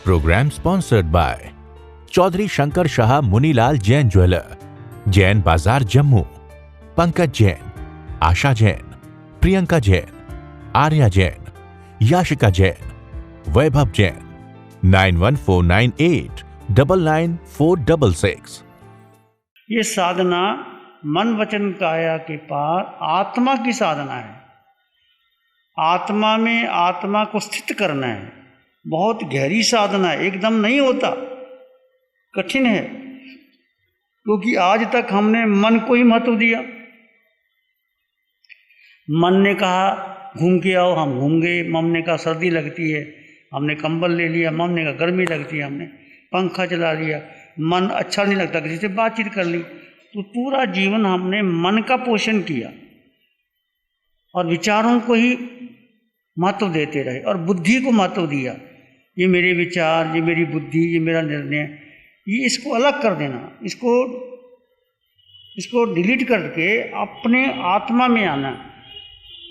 Programme sponsored by Chaudhary Shankar Shah Munilal Jain jeweller, Jain Bazaar Jammu, Pankaj Jain, आशा जैन, प्रियंका जैन, आर्या जैन, याशिका जैन, वैभव जैन, 9149899466। ये साधना मन वचन काया के पार आत्मा की साधना है। आत्मा में आत्मा को स्थित करना है। बहुत गहरी साधना है, एकदम नहीं होता, कठिन है, क्योंकि आज तक हमने मन को ही महत्व दिया। मन ने कहा घूम के आओ, हम घूम गए। मम ने कहा सर्दी लगती है, हमने कंबल ले लिया। मम ने कहा गर्मी लगती है, हमने पंखा चला लिया। मन अच्छा नहीं लगता, किसी से बातचीत कर ली। तो पूरा जीवन हमने मन का पोषण किया और विचारों को ही महत्व देते रहे और बुद्धि को महत्व दिया। ये मेरे विचार, ये मेरी बुद्धि, ये मेरा निर्णय, ये इसको अलग कर देना, इसको डिलीट करके अपने आत्मा में आना।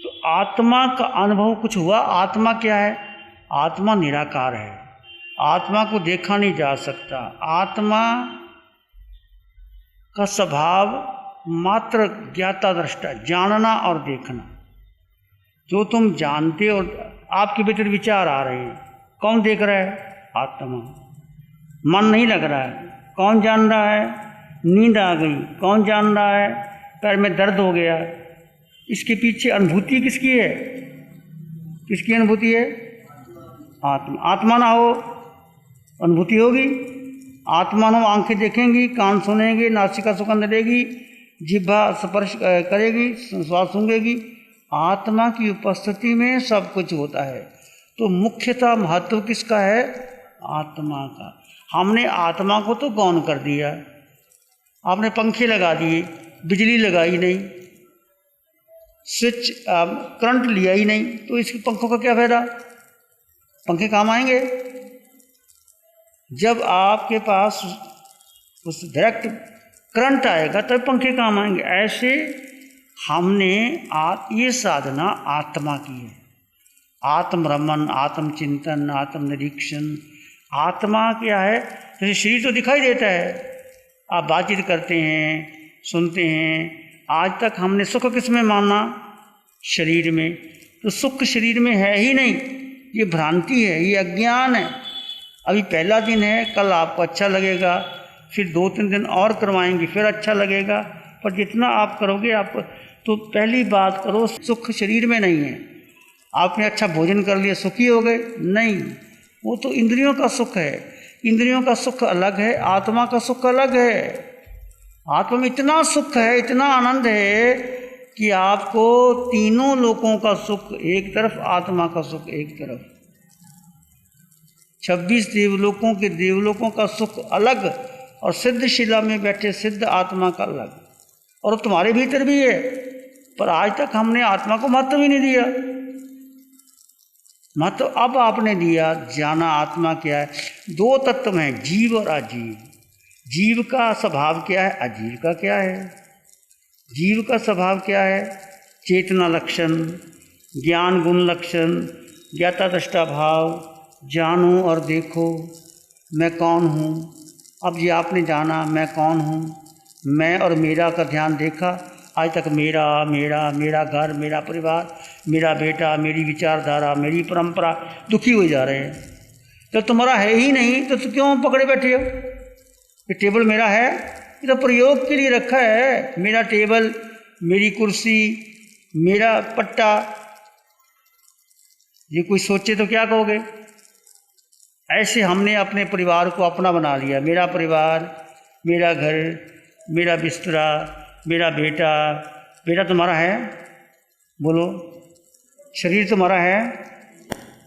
तो आत्मा का अनुभव कुछ हुआ। आत्मा क्या है? आत्मा निराकार है, आत्मा को देखा नहीं जा सकता। आत्मा का स्वभाव मात्र ज्ञाता दृष्टा, जानना और देखना। जो तुम जानते हो, आपके भीतर विचार आ रहे हैं, कौन देख रहा है? आत्मा। मन नहीं लग रहा है, कौन जान रहा है? नींद आ गई, कौन जान रहा है? पैर में दर्द हो गया, इसके पीछे अनुभूति किसकी है? किसकी अनुभूति है? आत्मा। आत्मा ना हो अनुभूति होगी? आत्मा ना हो आंखें देखेंगी, कान सुनेंगे, नासिका सुगंध लेगी, जिह्वा स्पर्श करेगी, स्वाद सूंघेगी। आत्मा की उपस्थिति में सब कुछ होता है। तो मुख्यतः महत्व किसका है? आत्मा का। हमने आत्मा को तो गौण कर दिया। आपने पंखे लगा दिए, बिजली लगाई नहीं, स्विच करंट लिया ही नहीं, तो इस पंखों का क्या फायदा? पंखे काम आएंगे जब आपके पास उस डायरेक्ट करंट आएगा, तब पंखे काम आएंगे। ऐसे हमने ये साधना आत्मा की है। आत्मरमन, आत्मचिंतन, आत्मनिरीक्षण। आत्मा क्या है? जैसे शरीर तो दिखाई देता है, आप बातचीत करते हैं, सुनते हैं। आज तक हमने सुख किस में माना? शरीर में। तो सुख शरीर में है ही नहीं, ये भ्रांति है, ये अज्ञान है। अभी पहला दिन है, कल आपको अच्छा लगेगा, फिर 2-3 दिन और करवाएंगे, फिर अच्छा लगेगा। पर जितना आप करोगे, आप तो पहली बात करो, सुख शरीर में नहीं है। आपने अच्छा भोजन कर लिया, सुखी हो गए? नहीं, वो तो इंद्रियों का सुख है। इंद्रियों का सुख अलग है, आत्मा का सुख अलग है। आत्मा में इतना सुख है, इतना आनंद है कि आपको तीनों लोकों का सुख एक तरफ, आत्मा का सुख एक तरफ। 26 देवलोकों के देवलोकों का सुख अलग और सिद्ध शिला में बैठे सिद्ध आत्मा का अलग। और तुम्हारे भीतर भी है, पर आज तक हमने आत्मा को महत्व ही नहीं दिया। महत्व अब आपने दिया, जाना आत्मा क्या है। 2 तत्व हैं, जीव और अजीव। जीव का स्वभाव क्या है, अजीव का क्या है? जीव का स्वभाव क्या है? चेतना लक्षण, ज्ञान गुण लक्षण, ज्ञाता दृष्टा भाव, जानो और देखो मैं कौन हूँ। अब ये आपने जाना मैं कौन हूँ, मैं और मेरा का ध्यान देखा। आज तक मेरा मेरा मेरा घर, मेरा परिवार, मेरा बेटा, मेरी विचारधारा, मेरी परंपरा, दुखी हो जा रहे हैं। जब तुम्हारा है ही नहीं तो क्यों पकड़े बैठे हो? ये टेबल मेरा है, ये तो प्रयोग के लिए रखा है। मेरा टेबल, मेरी कुर्सी, मेरा पट्टा। ये कोई सोचे तो क्या कहोगे? ऐसे हमने अपने परिवार को अपना बना लिया। मेरा परिवार, मेरा घर, मेरा बिस्तरा, मेरा बेटा। बेटा तुम्हारा है? बोलो। शरीर तुम्हारा है,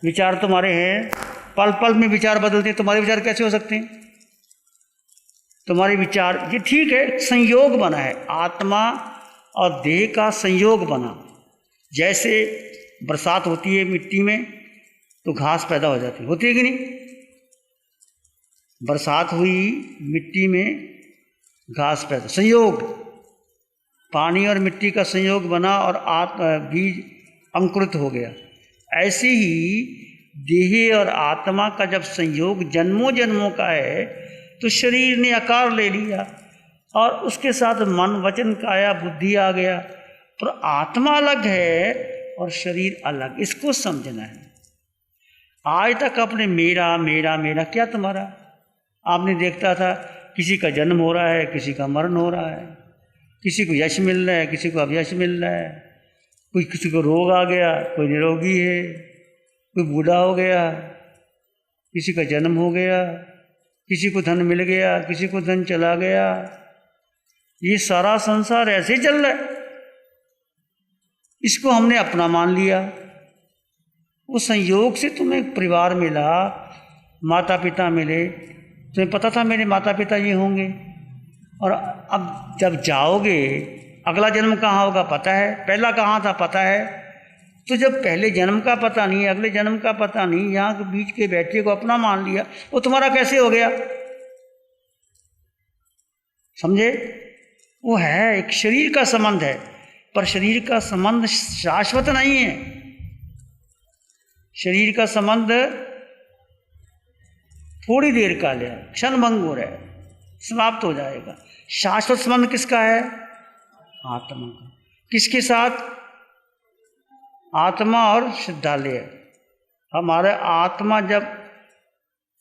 विचार तुम्हारे हैं। पल पल में विचार बदलते हैं, तुम्हारे विचार कैसे हो सकते हैं? तुम्हारे विचार, ये ठीक है, संयोग बना है, आत्मा और देह का संयोग बना। जैसे बरसात होती है मिट्टी में तो घास पैदा हो जाती है, होती है कि नहीं? बरसात हुई, मिट्टी में घास पैदा, संयोग, पानी और मिट्टी का संयोग बना और बीज अंकुरित हो गया। ऐसे ही देह और आत्मा का जब संयोग जन्मों जन्मों का है तो शरीर ने आकार ले लिया और उसके साथ मन वचन काया बुद्धि आ गया, पर आत्मा अलग है और शरीर अलग। इसको समझना है। आज तक अपने मेरा मेरा मेरा क्या तुम्हारा, आपने देखता था किसी का जन्म हो रहा है, किसी का मरण हो रहा है, किसी को यश मिल रहा है, किसी को अयश मिल रहा है, कोई किसी को रोग आ गया, कोई निरोगी है, कोई बूढ़ा हो गया, किसी का जन्म हो गया, किसी को धन मिल गया, किसी को धन चला गया। ये सारा संसार ऐसे चल रहा है। इसको हमने अपना मान लिया। वो संयोग से तुम्हें एक परिवार मिला, माता पिता मिले, तुम्हें पता था मेरे माता पिता ये होंगे, और अब जब जाओगे अगला जन्म कहाँ होगा पता है, पहला कहाँ था पता है। तो जब पहले जन्म का पता नहीं, अगले जन्म का पता नहीं, यहाँ के बीच के बैठे को अपना मान लिया, वो तुम्हारा कैसे हो गया? समझे? वो है एक शरीर का संबंध है, पर शरीर का संबंध शाश्वत नहीं है। शरीर का संबंध थोड़ी देर का है, क्षणभंग हो रहा है, समाप्त हो जाएगा। शाश्वत संबंध किसका है? आत्मा का। किसके साथ? आत्मा और सिद्धालय। हमारे आत्मा जब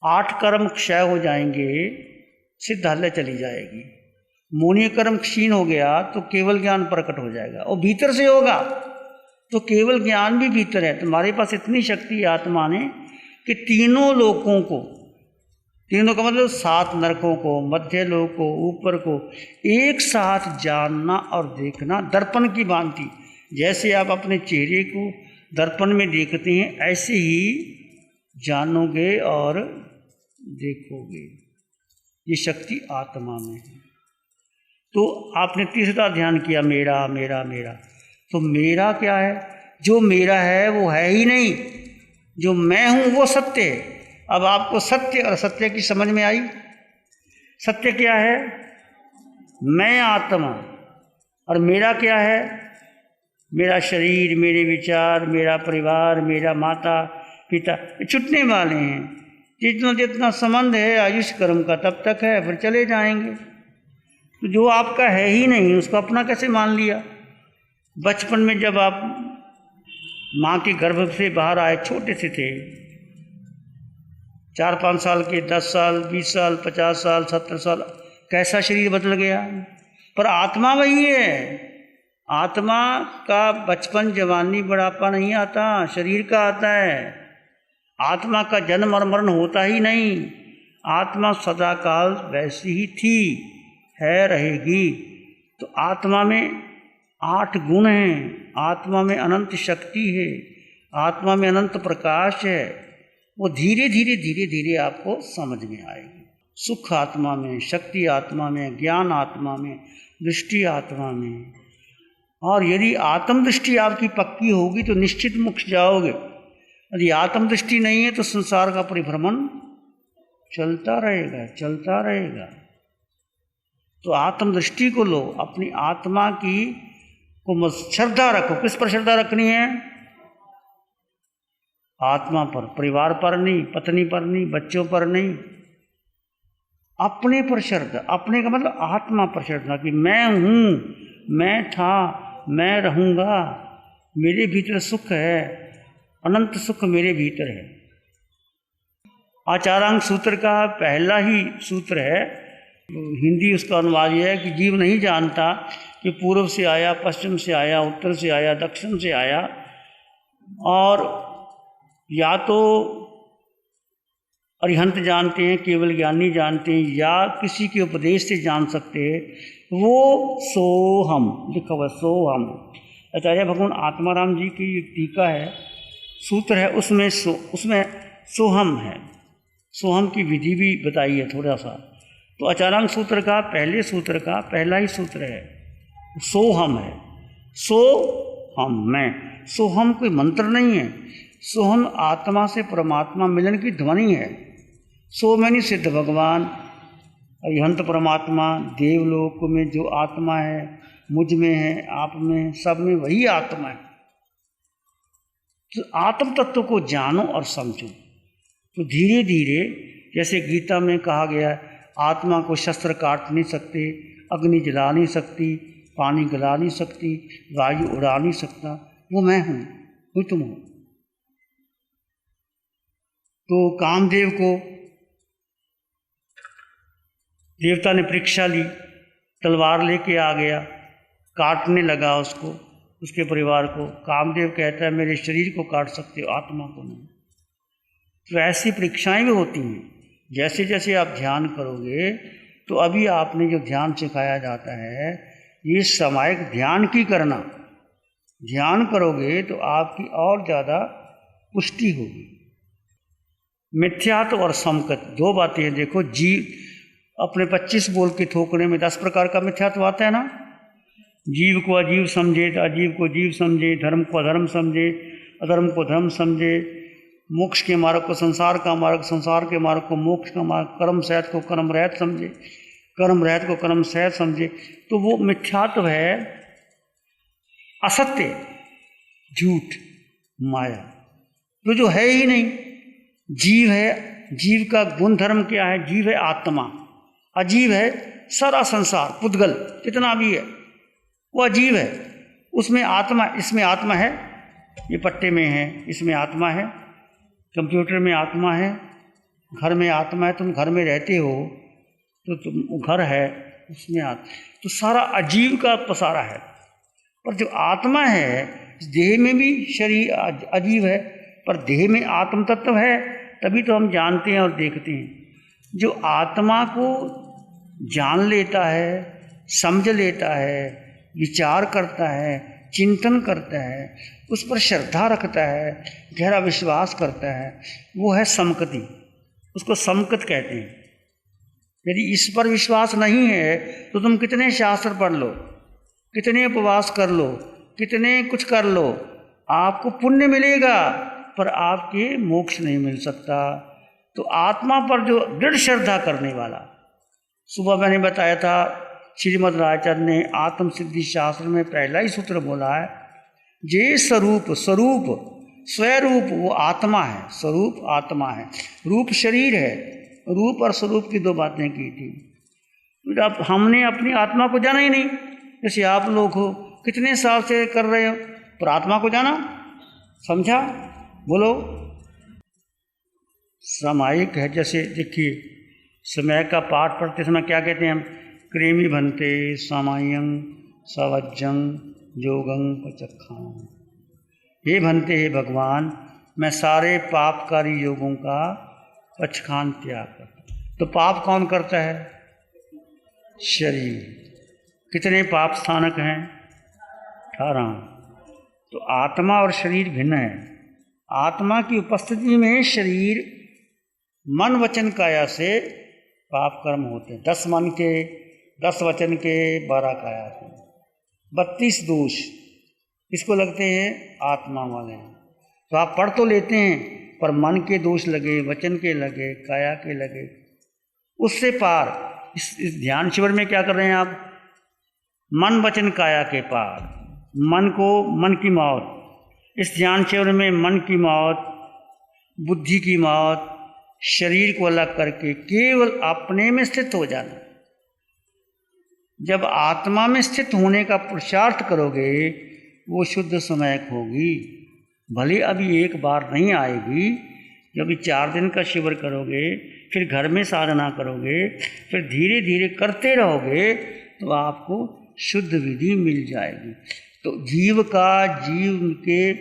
8 कर्म क्षय हो जाएंगे, सिद्धालय चली जाएगी। मोनीय कर्म क्षीण हो गया तो केवल ज्ञान प्रकट हो जाएगा, और भीतर से होगा तो केवल ज्ञान भी भीतर है। तुम्हारे पास इतनी शक्ति है आत्मा ने कि तीनों लोकों को, तीनों का मतलब 7 नरकों को, मध्य लोक को, ऊपर को एक साथ जानना और देखना दर्पण की भांति। जैसे आप अपने चेहरे को दर्पण में देखते हैं, ऐसे ही जानोगे और देखोगे। ये शक्ति आत्मा में है। तो आपने तीसरा ध्यान किया, मेरा मेरा मेरा। तो मेरा क्या है? जो मेरा है वो है ही नहीं, जो मैं हूँ वो सत्य है। अब आपको सत्य और असत्य की समझ में आई? सत्य क्या है? मैं आत्मा। और मेरा क्या है? मेरा शरीर, मेरे विचार, मेरा परिवार, मेरा माता पिता, छूटने वाले हैं। जितना जितना संबंध है आयुष कर्म का तब तक है, फिर चले जाएंगे। तो जो आपका है ही नहीं उसको अपना कैसे मान लिया? बचपन में जब आप माँ के गर्भ से बाहर आए, छोटे से थे, 4-5 साल के, 10 साल, 20 साल, 50 साल, 70 साल, कैसा शरीर बदल गया, पर आत्मा वही है। आत्मा का बचपन, जवानी, बुढ़ापा नहीं आता, शरीर का आता है। आत्मा का जन्म और मरण होता ही नहीं। आत्मा सदाकाल वैसी ही थी, है, रहेगी। तो आत्मा में 8 गुण हैं, आत्मा में अनंत शक्ति है, आत्मा में अनंत प्रकाश है। वो धीरे धीरे धीरे धीरे आपको समझ में आएगी। सुख आत्मा में, शक्ति आत्मा में, ज्ञान आत्मा में, दृष्टि आत्मा में। और यदि आत्मदृष्टि आपकी पक्की होगी तो निश्चित मोक्ष जाओगे। यदि आत्मदृष्टि नहीं है तो संसार का परिभ्रमण चलता रहेगा, चलता रहेगा। तो आत्मदृष्टि को लो, अपनी आत्मा की को श्रद्धा रखो। किस पर श्रद्धा रखनी है? आत्मा पर, परिवार पर नहीं, पत्नी पर नहीं, बच्चों पर नहीं, अपने पर श्रद्धा। अपने का मतलब आत्मा पर श्रद्धा कि मैं हूँ, मैं था, मैं रहूँगा, मेरे भीतर सुख है, अनंत सुख मेरे भीतर है। आचारांग सूत्र का पहला ही सूत्र है, हिंदी उसका अनुवाद यह है कि जीव नहीं जानता कि पूर्व से आया, पश्चिम से आया, उत्तर से आया, दक्षिण से आया, और या तो अरिहंत जानते हैं, केवल ज्ञानी जानते हैं, या किसी के उपदेश से जान सकते हैं। वो सोहम लिखा हुआ, सोहम। आचार्य भगवान आत्माराम जी की एक टीका है, सूत्र है, उसमें सोहम है। सोहम की विधि भी बताई है थोड़ा सा। तो आचारांग सूत्र का पहले सूत्र का पहला ही सूत्र है, सोहम है। सो हम, मैं। सोहम कोई मंत्र नहीं है। सोहम आत्मा से परमात्मा मिलन की ध्वनि है। सो मैंने सिद्ध भगवान, अरिहंत परमात्मा, देवलोक में जो आत्मा है, मुझ में है, आप में, सब में वही आत्मा है। तो आत्म तत्व को जानो और समझो। तो धीरे धीरे, जैसे गीता में कहा गया है, आत्मा को शस्त्र काट नहीं सकते, अग्नि जला नहीं सकती, पानी गला नहीं सकती, वायु उड़ा नहीं सकता, वो मैं हूँ, वो तुम हो। तो कामदेव को देवता ने परीक्षा ली, तलवार लेके आ गया, काटने लगा उसको, उसके परिवार को। कामदेव कहता है मेरे शरीर को काट सकते हो, आत्मा को नहीं। तो ऐसी परीक्षाएं भी होती हैं। जैसे जैसे आप ध्यान करोगे, तो अभी आपने जो ध्यान सिखाया जाता है, ये सामायिक ध्यान की करना। ध्यान करोगे तो आपकी और ज़्यादा पुष्टि होगी। मिथ्यात्व और समकत, दो बातें हैं। देखो, जीव अपने 25 बोल के थोकने में 10 प्रकार का मिथ्यात्व आता है ना। जीव को अजीव समझे, अजीव को जीव समझे, धर्म को अधर्म समझे, अधर्म को धर्म समझे, मोक्ष के मार्ग को संसार का मार्ग, संसार के मार्ग को मोक्ष का मार्ग, कर्म सहित को कर्म रहित समझे, कर्म रहित को कर्म सहित समझे। तो वो मिथ्यात्व है, असत्य, झूठ, माया, तो जो है ही नहीं। जीव है, जीव का गुण धर्म क्या है? जीव है आत्मा, अजीव है सारा संसार, पुद्गल कितना भी है वो अजीब है। उसमें आत्मा, इसमें आत्मा है, ये पट्टे में है, इसमें आत्मा है, कंप्यूटर में आत्मा है, घर में आत्मा है, तुम घर में रहते हो तो तुम घर है, उसमें तो सारा अजीव का पसारा है। पर जो आत्मा है, देह में भी शरीर अजीव है, पर देह में आत्म तत्व है, तभी तो हम जानते हैं और देखते हैं। जो आत्मा को जान लेता है, समझ लेता है, विचार करता है, चिंतन करता है, उस पर श्रद्धा रखता है, गहरा विश्वास करता है, वो है समकति। उसको समकत कहते हैं। यदि इस पर विश्वास नहीं है तो तुम कितने शास्त्र पढ़ लो, कितने उपवास कर लो, कितने कुछ कर लो, आपको पुण्य मिलेगा पर आपके मोक्ष नहीं मिल सकता। तो आत्मा पर जो दृढ़ श्रद्धा करने वाला, सुबह मैंने बताया था, श्रीमद् रायचंद ने आत्म सिद्धि शास्त्र में पहला ही सूत्र बोला है, जे स्वरूप, स्वरूप स्वरूप वो आत्मा है, स्वरूप आत्मा है, रूप शरीर है। रूप और स्वरूप की दो बातें की थी। अब हमने अपनी आत्मा को जाना ही नहीं। जैसे आप लोग हो, कितने साल से कर रहे हो, पर आत्मा को जाना, समझा? बोलो। सामायिक है। जैसे देखिए, समय का पाठ पढ़ते समय क्या कहते हैं हम? क्रेमी भन्ते सामायं सवज्जं योगं पचखां। हे भन्ते, हे भगवान, मैं सारे पापकारी योगों का पचखान त्याग करता। तो पाप कौन करता है? शरीर। कितने पाप स्थानक हैं? 18। तो आत्मा और शरीर भिन्न है। आत्मा की उपस्थिति में शरीर मन वचन काया से पाप कर्म होते हैं। 10 मन के, 10 वचन के, 12 काया से, 32 दोष इसको लगते हैं आत्मा वाले। तो आप पढ़ तो लेते हैं, पर मन के दोष लगे, वचन के लगे, काया के लगे, उससे पार। इस ध्यान शिविर में क्या कर रहे हैं आप? मन वचन काया के पार, मन को, मन की मौत। इस ध्यान शिविर में मन की मौत, बुद्धि की मौत, शरीर को अलग करके केवल अपने में स्थित हो जाना। जब आत्मा में स्थित होने का पुरुषार्थ करोगे, वो शुद्ध समयक होगी। भले अभी एक बार नहीं आएगी, जब 4 दिन का शिविर करोगे, फिर घर में साधना करोगे, फिर धीरे धीरे करते रहोगे, तो आपको शुद्ध विधि मिल जाएगी। तो जीव का जीव के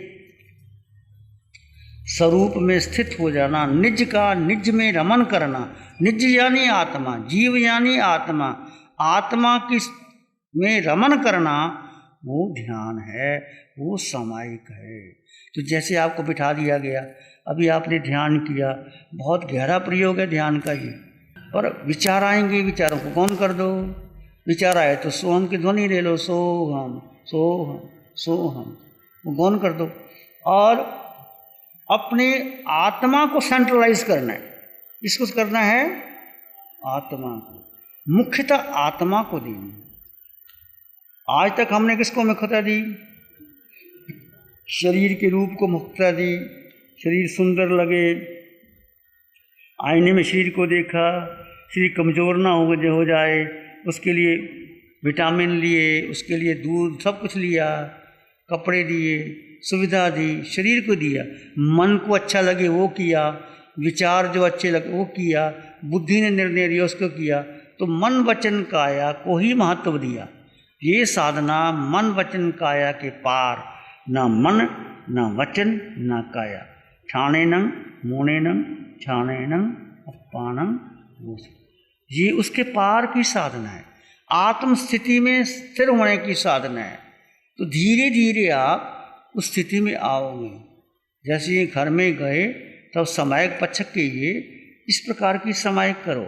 स्वरूप में स्थित हो जाना, निज का निज में रमन करना। निज यानी आत्मा, जीव यानी आत्मा, आत्मा की में रमन करना, वो ध्यान है, वो सामायिक है। तो जैसे आपको बिठा दिया गया, अभी आपने ध्यान किया, बहुत गहरा प्रयोग है ध्यान का ये। और विचार आएंगे, विचारों को कौन कर दो। विचार आए तो सोहम की ध्वनि ले लो, सोहम सोहम सोहम, वो गौन कर दो। और अपने आत्मा को सेंट्रलाइज करना है। इसको करना है आत्मा को, मुख्यतः आत्मा को देनी। आज तक हमने किसको मुख्यता दी? शरीर के रूप को मुक्ता दी, शरीर सुंदर लगे, आईने में शरीर को देखा, शरीर कमज़ोर ना हो जाए, उसके लिए विटामिन लिए, उसके लिए दूध सब कुछ लिया, कपड़े दिए, सुविधा दी, शरीर को दिया, मन को अच्छा लगे वो किया, विचार जो अच्छे लगे वो किया, बुद्धि ने निर्णय लिया उसको किया, तो मन वचन काया को ही महत्व दिया। ये साधना मन वचन काया के पार, न मन न वचन न काया, ठाणेनं मोणेनं छाणेनं अपानं, ये उसके पार की साधना है, आत्म स्थिति में स्थिर होने की साधना है। तो धीरे धीरे आप उस स्थिति में आओगे। जैसे ये घर में गए तब समायक पच्छक कीजिए, इस प्रकार की समायक करो,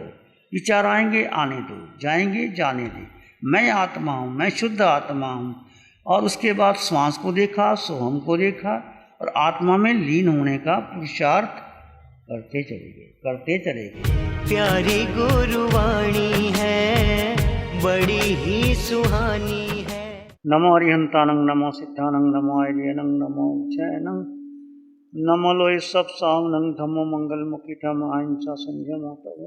विचार आएंगे आने दो, जाएंगे जाने दे, मैं आत्मा हूँ, मैं शुद्ध आत्मा हूँ। और उसके बाद श्वास को देखा, सोहम को देखा और आत्मा में लीन होने का पुरुषार्थ करते चले गए। प्यारी गुरुवाणी है, बड़ी ही सुहानी है। नमो अरिहंतानं, नमो सिद्धानं, नमो आर्यनं, नमो उच्चैनं, नमो लोय सब सावनं, धम्मो मंगल मुखी धम अहिंसा संयमो तव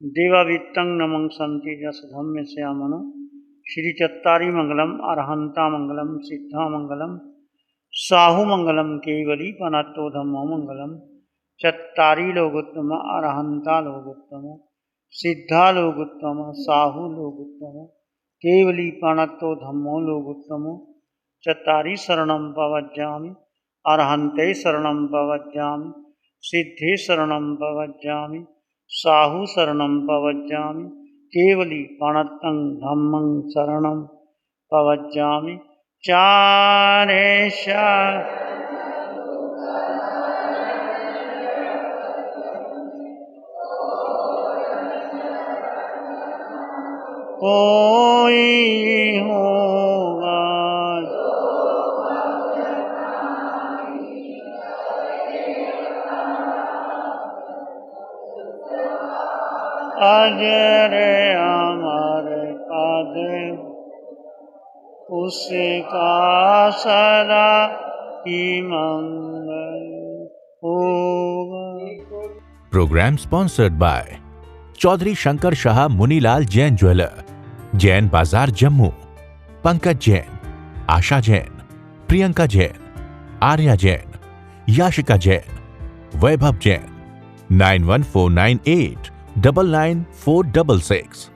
देवावित्तं नमं संति जस धम्म श्यामनो, श्री चत्तारी मंगलम, अरहंता मंगलम, सिद्धा मंगलम, साहु मंगलम, केवली पनत्तो धम्मो मंगलम, चत्तारी लोगोत्तम, अरहंता लोगोत्तम, सिद्धा लोगोत्तम, साहु लोगोत्तम, केवली पनत्तो धम्मो लोगोत्तम, चत्तारी शरणं पवज्जामि, अरहंते शरणं पवज्जामि, सिद्धे शरणं पवज्जामि, साहु शरणं पवज्जामि, केवली पणत्तं धम्मं शरणं पवज्जामि। चारेशा कोई होगा अजर अमर पद, उसका सदा ही मंगल होगा। Programme sponsored by Chaudhary Shankar Shah Munilal Jain jeweller, Jain Bazaar Jammu, Pankaj Jain, Asha Jain, Priyanka Jain, Arya Jain, Yashika Jain, Vaibhav Jain, 9149899466